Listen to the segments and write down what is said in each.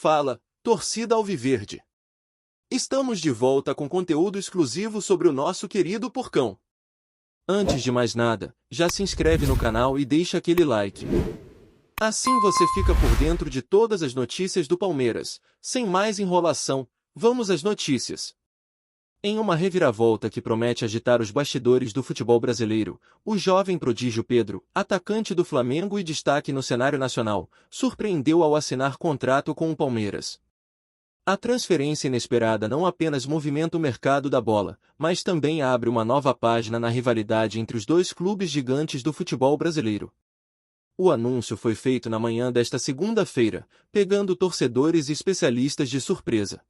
Fala, torcida alviverde! Estamos de volta com conteúdo exclusivo sobre o nosso querido Porcão. Antes de mais nada, já se inscreve no canal e deixa aquele like. Assim você fica por dentro de todas as notícias do Palmeiras. Sem mais enrolação, vamos às notícias. Em uma reviravolta que promete agitar os bastidores do futebol brasileiro, o jovem prodígio Pedro, atacante do Flamengo e destaque no cenário nacional, surpreendeu ao assinar contrato com o Palmeiras. A transferência inesperada não apenas movimenta o mercado da bola, mas também abre uma nova página na rivalidade entre os dois clubes gigantes do futebol brasileiro. O anúncio foi feito na manhã desta segunda-feira, pegando torcedores e especialistas de surpresa.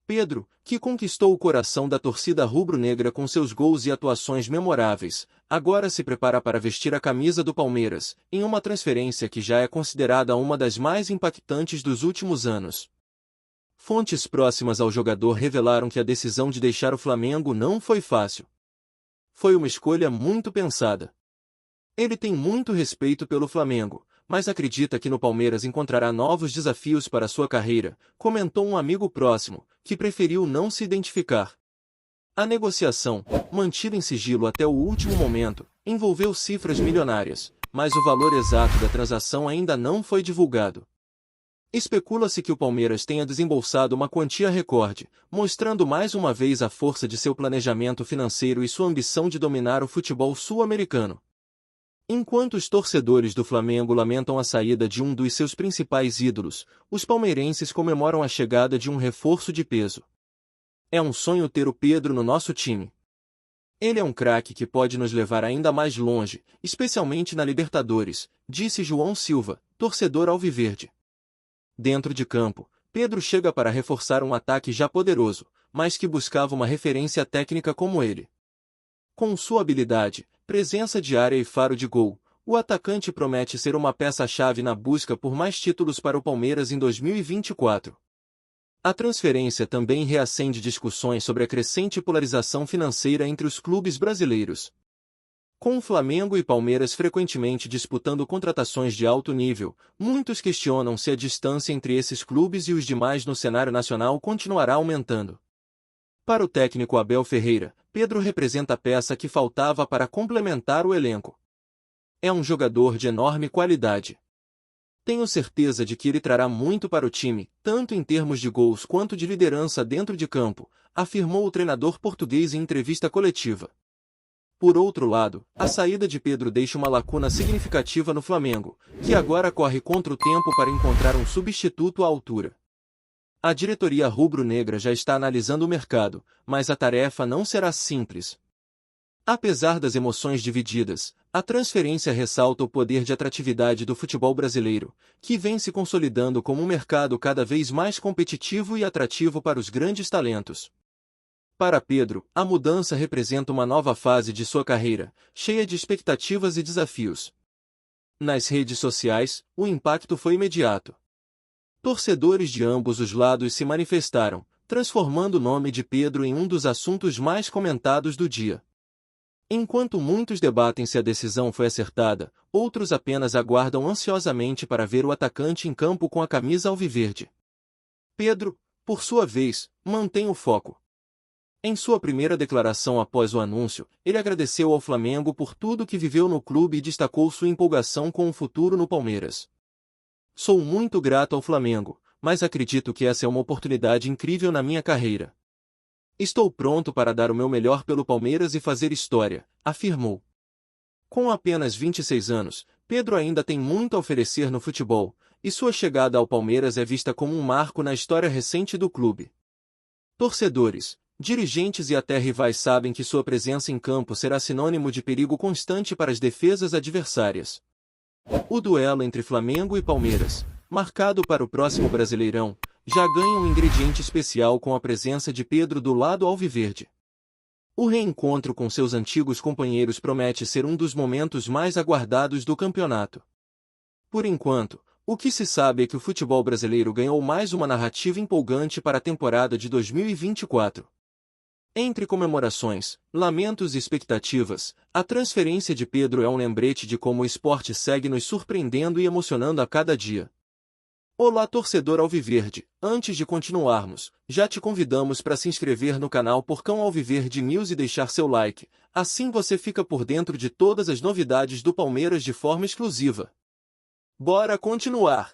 Pedro, que conquistou o coração da torcida rubro-negra com seus gols e atuações memoráveis, agora se prepara para vestir a camisa do Palmeiras, em uma transferência que já é considerada uma das mais impactantes dos últimos anos. Fontes próximas ao jogador revelaram que a decisão de deixar o Flamengo não foi fácil. Foi uma escolha muito pensada. Ele tem muito respeito pelo Flamengo, mas acredita que no Palmeiras encontrará novos desafios para sua carreira, comentou um amigo próximo, que preferiu não se identificar. A negociação, mantida em sigilo até o último momento, envolveu cifras milionárias, mas o valor exato da transação ainda não foi divulgado. Especula-se que o Palmeiras tenha desembolsado uma quantia recorde, mostrando mais uma vez a força de seu planejamento financeiro e sua ambição de dominar o futebol sul-americano. Enquanto os torcedores do Flamengo lamentam a saída de um dos seus principais ídolos, os palmeirenses comemoram a chegada de um reforço de peso. É um sonho ter o Pedro no nosso time. Ele é um craque que pode nos levar ainda mais longe, especialmente na Libertadores, disse João Silva, torcedor alviverde. Dentro de campo, Pedro chega para reforçar um ataque já poderoso, mas que buscava uma referência técnica como ele. Com sua habilidade, presença de área e faro de gol, o atacante promete ser uma peça-chave na busca por mais títulos para o Palmeiras em 2024. A transferência também reacende discussões sobre a crescente polarização financeira entre os clubes brasileiros. Com o Flamengo e Palmeiras frequentemente disputando contratações de alto nível, muitos questionam se a distância entre esses clubes e os demais no cenário nacional continuará aumentando. Para o técnico Abel Ferreira, Pedro representa a peça que faltava para complementar o elenco. É um jogador de enorme qualidade. Tenho certeza de que ele trará muito para o time, tanto em termos de gols quanto de liderança dentro de campo, afirmou o treinador português em entrevista coletiva. Por outro lado, a saída de Pedro deixa uma lacuna significativa no Flamengo, que agora corre contra o tempo para encontrar um substituto à altura. A diretoria rubro-negra já está analisando o mercado, mas a tarefa não será simples. Apesar das emoções divididas, a transferência ressalta o poder de atratividade do futebol brasileiro, que vem se consolidando como um mercado cada vez mais competitivo e atrativo para os grandes talentos. Para Pedro, a mudança representa uma nova fase de sua carreira, cheia de expectativas e desafios. Nas redes sociais, o impacto foi imediato. Torcedores de ambos os lados se manifestaram, transformando o nome de Pedro em um dos assuntos mais comentados do dia. Enquanto muitos debatem se a decisão foi acertada, outros apenas aguardam ansiosamente para ver o atacante em campo com a camisa alviverde. Pedro, por sua vez, mantém o foco. Em sua primeira declaração após o anúncio, ele agradeceu ao Flamengo por tudo que viveu no clube e destacou sua empolgação com o futuro no Palmeiras. Sou muito grato ao Flamengo, mas acredito que essa é uma oportunidade incrível na minha carreira. Estou pronto para dar o meu melhor pelo Palmeiras e fazer história, afirmou. Com apenas 26 anos, Pedro ainda tem muito a oferecer no futebol, e sua chegada ao Palmeiras é vista como um marco na história recente do clube. Torcedores, dirigentes e até rivais sabem que sua presença em campo será sinônimo de perigo constante para as defesas adversárias. O duelo entre Flamengo e Palmeiras, marcado para o próximo Brasileirão, já ganha um ingrediente especial com a presença de Pedro do lado alviverde. O reencontro com seus antigos companheiros promete ser um dos momentos mais aguardados do campeonato. Por enquanto, o que se sabe é que o futebol brasileiro ganhou mais uma narrativa empolgante para a temporada de 2024. Entre comemorações, lamentos e expectativas, a transferência de Pedro é um lembrete de como o esporte segue nos surpreendendo e emocionando a cada dia. Olá, torcedor alviverde! Antes de continuarmos, já te convidamos para se inscrever no canal Porcão Alviverde News e deixar seu like. Assim você fica por dentro de todas as novidades do Palmeiras de forma exclusiva. Bora continuar!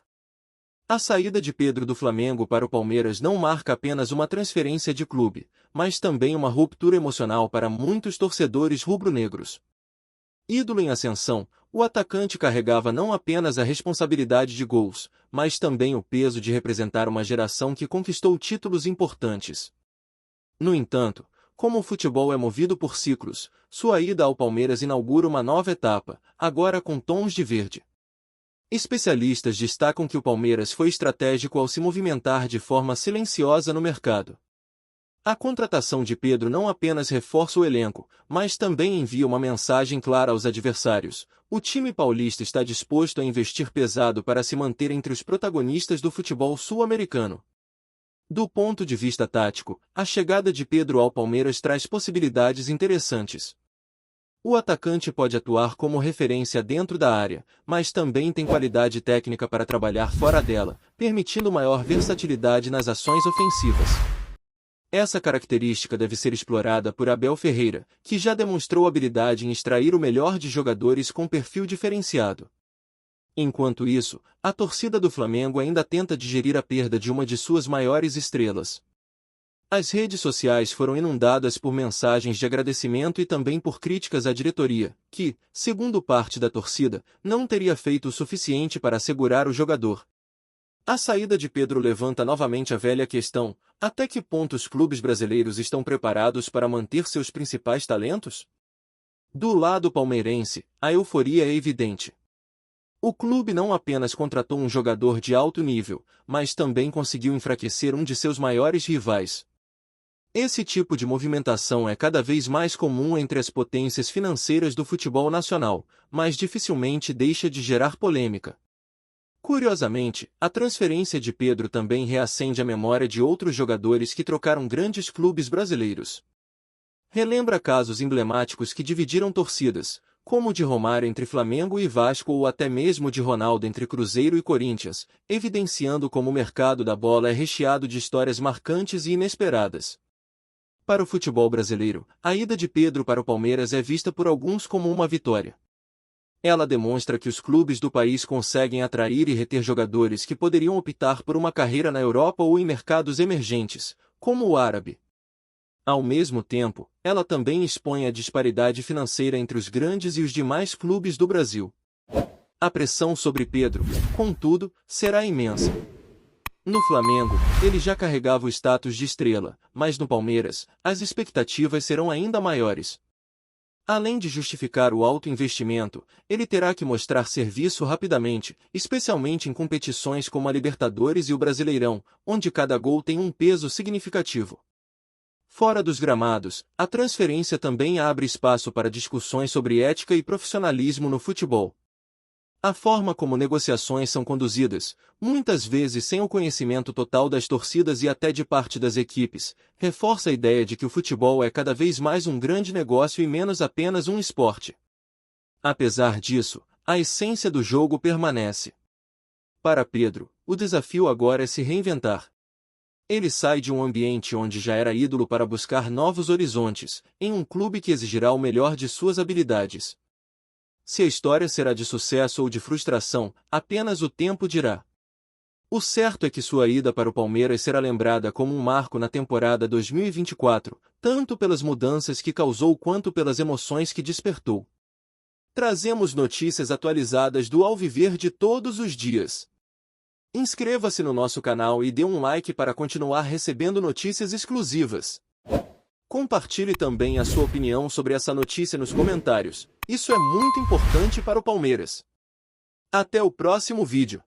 A saída de Pedro do Flamengo para o Palmeiras não marca apenas uma transferência de clube, mas também uma ruptura emocional para muitos torcedores rubro-negros. Ídolo em ascensão, o atacante carregava não apenas a responsabilidade de gols, mas também o peso de representar uma geração que conquistou títulos importantes. No entanto, como o futebol é movido por ciclos, sua ida ao Palmeiras inaugura uma nova etapa, agora com tons de verde. Especialistas destacam que o Palmeiras foi estratégico ao se movimentar de forma silenciosa no mercado. A contratação de Pedro não apenas reforça o elenco, mas também envia uma mensagem clara aos adversários. O time paulista está disposto a investir pesado para se manter entre os protagonistas do futebol sul-americano. Do ponto de vista tático, a chegada de Pedro ao Palmeiras traz possibilidades interessantes. O atacante pode atuar como referência dentro da área, mas também tem qualidade técnica para trabalhar fora dela, permitindo maior versatilidade nas ações ofensivas. Essa característica deve ser explorada por Abel Ferreira, que já demonstrou habilidade em extrair o melhor de jogadores com perfil diferenciado. Enquanto isso, a torcida do Flamengo ainda tenta digerir a perda de uma de suas maiores estrelas. As redes sociais foram inundadas por mensagens de agradecimento e também por críticas à diretoria, que, segundo parte da torcida, não teria feito o suficiente para assegurar o jogador. A saída de Pedro levanta novamente a velha questão: até que ponto os clubes brasileiros estão preparados para manter seus principais talentos? Do lado palmeirense, a euforia é evidente. O clube não apenas contratou um jogador de alto nível, mas também conseguiu enfraquecer um de seus maiores rivais. Esse tipo de movimentação é cada vez mais comum entre as potências financeiras do futebol nacional, mas dificilmente deixa de gerar polêmica. Curiosamente, a transferência de Pedro também reacende a memória de outros jogadores que trocaram grandes clubes brasileiros. Relembra casos emblemáticos que dividiram torcidas, como o de Romário entre Flamengo e Vasco ou até mesmo de Ronaldo entre Cruzeiro e Corinthians, evidenciando como o mercado da bola é recheado de histórias marcantes e inesperadas. Para o futebol brasileiro, a ida de Pedro para o Palmeiras é vista por alguns como uma vitória. Ela demonstra que os clubes do país conseguem atrair e reter jogadores que poderiam optar por uma carreira na Europa ou em mercados emergentes, como o árabe. Ao mesmo tempo, ela também expõe a disparidade financeira entre os grandes e os demais clubes do Brasil. A pressão sobre Pedro, contudo, será imensa. No Flamengo, ele já carregava o status de estrela, mas no Palmeiras, as expectativas serão ainda maiores. Além de justificar o alto investimento, ele terá que mostrar serviço rapidamente, especialmente em competições como a Libertadores e o Brasileirão, onde cada gol tem um peso significativo. Fora dos gramados, a transferência também abre espaço para discussões sobre ética e profissionalismo no futebol. A forma como negociações são conduzidas, muitas vezes sem o conhecimento total das torcidas e até de parte das equipes, reforça a ideia de que o futebol é cada vez mais um grande negócio e menos apenas um esporte. Apesar disso, a essência do jogo permanece. Para Pedro, o desafio agora é se reinventar. Ele sai de um ambiente onde já era ídolo para buscar novos horizontes, em um clube que exigirá o melhor de suas habilidades. Se a história será de sucesso ou de frustração, apenas o tempo dirá. O certo é que sua ida para o Palmeiras será lembrada como um marco na temporada 2024, tanto pelas mudanças que causou quanto pelas emoções que despertou. Trazemos notícias atualizadas do Alviverde todos os dias. Inscreva-se no nosso canal e dê um like para continuar recebendo notícias exclusivas. Compartilhe também a sua opinião sobre essa notícia nos comentários. Isso é muito importante para o Palmeiras. Até o próximo vídeo.